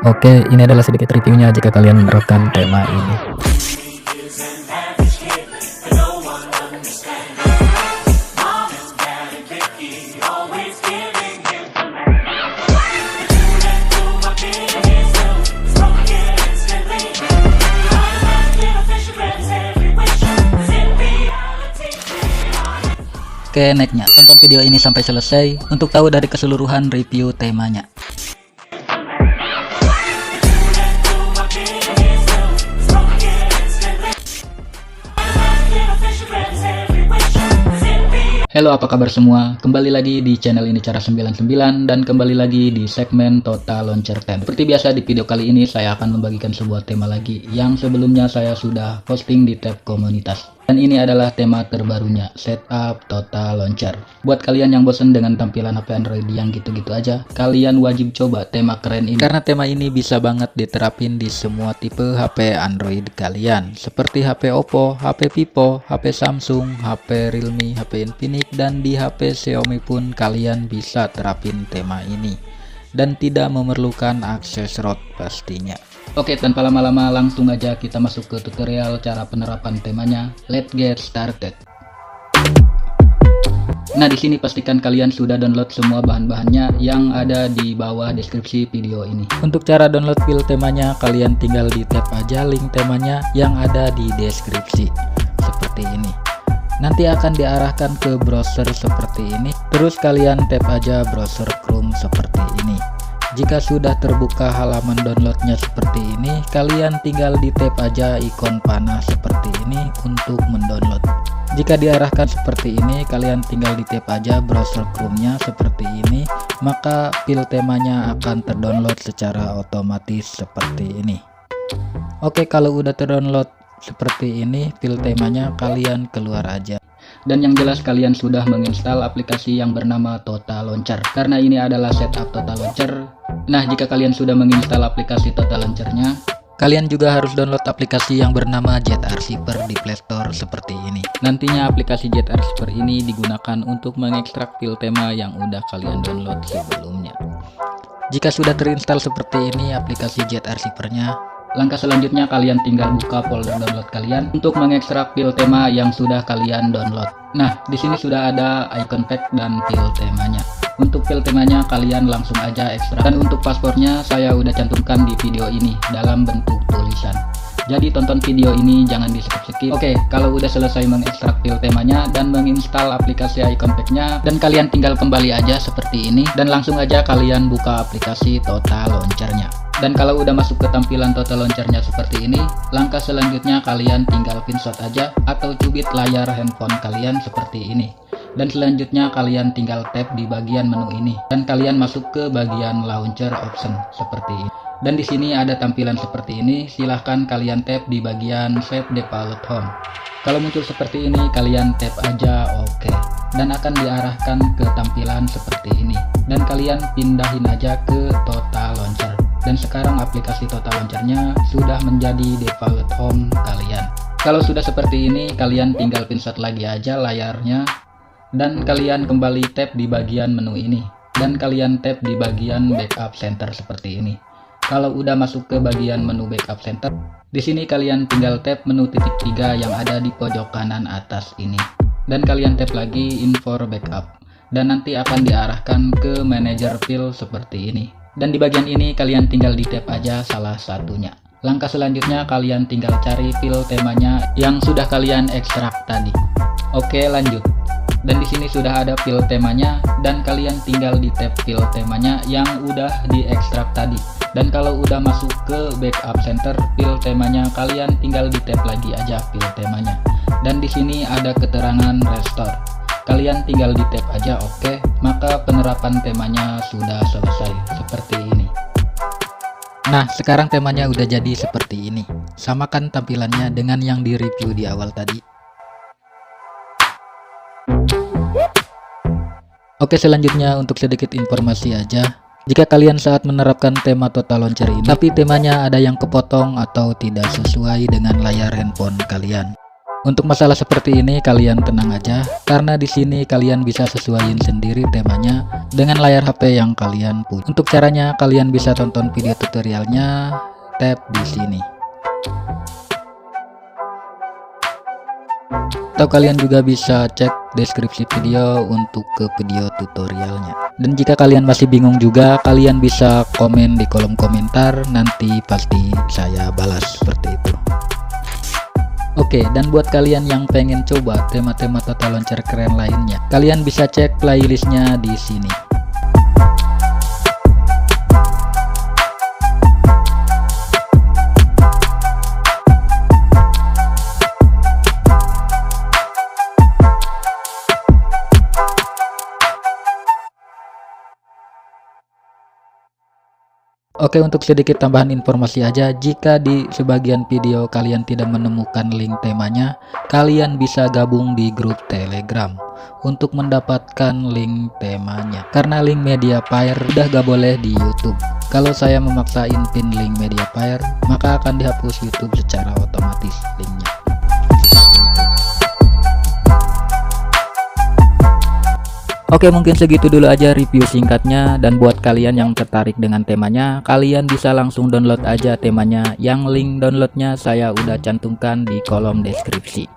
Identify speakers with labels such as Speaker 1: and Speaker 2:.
Speaker 1: Oke, ini adalah sedikit reviewnya jika kalian menerapkan tema ini. Oke, nextnya tonton video ini sampai selesai untuk tahu dari keseluruhan review temanya. Halo, apa kabar semua? Kembali lagi di channel ini Cara 99 dan kembali lagi di segmen Total Launcher Tab. Seperti biasa di video kali ini saya akan membagikan sebuah tema lagi yang sebelumnya saya sudah posting di tab komunitas. Dan ini adalah tema terbarunya, Setup Total Launcher. Buat kalian yang bosan dengan tampilan HP Android yang gitu-gitu aja, kalian wajib coba tema keren ini. Karena tema ini bisa banget diterapin di semua tipe HP Android kalian. Seperti HP Oppo, HP Vivo, HP Samsung, HP Realme, HP Infinix, dan di HP Xiaomi pun kalian bisa terapin tema ini. Dan tidak memerlukan akses root pastinya. Oke, tanpa lama-lama langsung aja kita masuk ke tutorial cara penerapan temanya. Let's get started. Nah, di sini pastikan kalian sudah download semua bahan-bahannya yang ada di bawah deskripsi video ini. Untuk cara download file temanya, kalian tinggal di tap aja link temanya yang ada di deskripsi. Seperti ini. Nanti akan diarahkan ke browser seperti ini. Terus kalian tap aja browser Chrome seperti ini. Jika sudah terbuka halaman downloadnya seperti ini, kalian tinggal di tap aja ikon panah seperti ini untuk mendownload. Jika diarahkan seperti ini, kalian tinggal di tap aja browser Chrome-nya seperti ini, maka file temanya akan terdownload secara otomatis seperti ini. Oke, kalau udah terdownload seperti ini file temanya, kalian keluar aja. Dan yang jelas kalian sudah menginstal aplikasi yang bernama Total Launcher, karena ini adalah setup Total Launcher. Nah, jika kalian sudah menginstal aplikasi Total Launcher-nya, kalian juga harus download aplikasi yang bernama Jet Archiver di Play Store seperti ini. Nantinya aplikasi Jet Archiver ini digunakan untuk mengekstrak file tema yang udah kalian download sebelumnya. Jika sudah terinstall seperti ini aplikasi Jet Archiver-nya, langkah selanjutnya kalian tinggal buka folder download kalian untuk mengekstrak file tema yang sudah kalian download. Nah, di sini sudah ada icon pack dan file temanya. Untuk file temanya kalian langsung aja ekstrak. Dan untuk paspornya saya udah cantumkan di video ini dalam bentuk tulisan. Jadi tonton video ini jangan di skip-skip. Oke, kalau udah selesai mengekstrak file temanya dan menginstal aplikasi icon pack-nya, dan kalian tinggal kembali aja seperti ini dan langsung aja kalian buka aplikasi Total Launcher-nya. Dan kalau udah masuk ke tampilan Total Launcher-nya seperti ini, langkah selanjutnya kalian tinggal pinshot aja atau cubit layar handphone kalian seperti ini. Dan selanjutnya kalian tinggal tap di bagian menu ini dan kalian masuk ke bagian launcher option seperti ini. Dan di sini ada tampilan seperti ini, silahkan kalian tap di bagian Set Default Home. Kalau muncul seperti ini, kalian tap aja OK. Dan akan diarahkan ke tampilan seperti ini. Dan kalian pindahin aja ke Total Launcher. Dan sekarang aplikasi Total Launcher-nya sudah menjadi default home kalian. Kalau sudah seperti ini, kalian tinggal pinshot lagi aja layarnya. Dan kalian kembali tap di bagian menu ini. Dan kalian tap di bagian Backup Center seperti ini. Kalau udah masuk ke bagian menu Backup Center, di sini kalian tinggal tap menu titik 3 yang ada di pojok kanan atas ini. Dan kalian tap lagi Info Backup. Dan nanti akan diarahkan ke Manager File seperti ini. Dan di bagian ini kalian tinggal di tap aja salah satunya. Langkah selanjutnya kalian tinggal cari file temanya yang sudah kalian ekstrak tadi. Oke, lanjut. Dan di sini sudah ada file temanya dan kalian tinggal di tab file temanya yang udah diekstrak tadi. Dan kalau udah masuk ke Backup Center file temanya, kalian tinggal di tab lagi aja file temanya. Dan di sini ada keterangan restore. Kalian tinggal di tap aja OK, maka penerapan temanya sudah selesai seperti ini. Nah, sekarang temanya udah jadi seperti ini. Samakan tampilannya dengan yang di review di awal tadi. Oke, selanjutnya untuk sedikit informasi aja. Jika kalian saat menerapkan tema Total Launcher ini, tapi temanya ada yang kepotong atau tidak sesuai dengan layar handphone kalian, Untuk masalah seperti ini kalian tenang aja, karena di sini kalian bisa sesuaiin sendiri temanya dengan layar HP yang kalian punya. Untuk caranya kalian bisa tonton video tutorialnya, tap di sini. Atau kalian juga bisa cek deskripsi video untuk ke video tutorialnya. Dan jika kalian masih bingung juga, kalian bisa komen di kolom komentar, nanti pasti saya balas seperti itu. Oke, dan buat kalian yang pengen coba tema-tema tata launcher keren lainnya, kalian bisa cek playlistnya di sini. Oke, untuk sedikit tambahan informasi aja, jika di sebagian video kalian tidak menemukan link temanya, kalian bisa gabung di grup Telegram untuk mendapatkan link temanya. Karena link Mediafire udah gak boleh di YouTube. Kalau saya memaksain pin link Mediafire, maka akan dihapus YouTube secara otomatis linknya. Oke, mungkin segitu dulu aja review singkatnya, dan buat kalian yang tertarik dengan temanya, kalian bisa langsung download aja temanya, yang link downloadnya saya udah cantumkan di kolom deskripsi.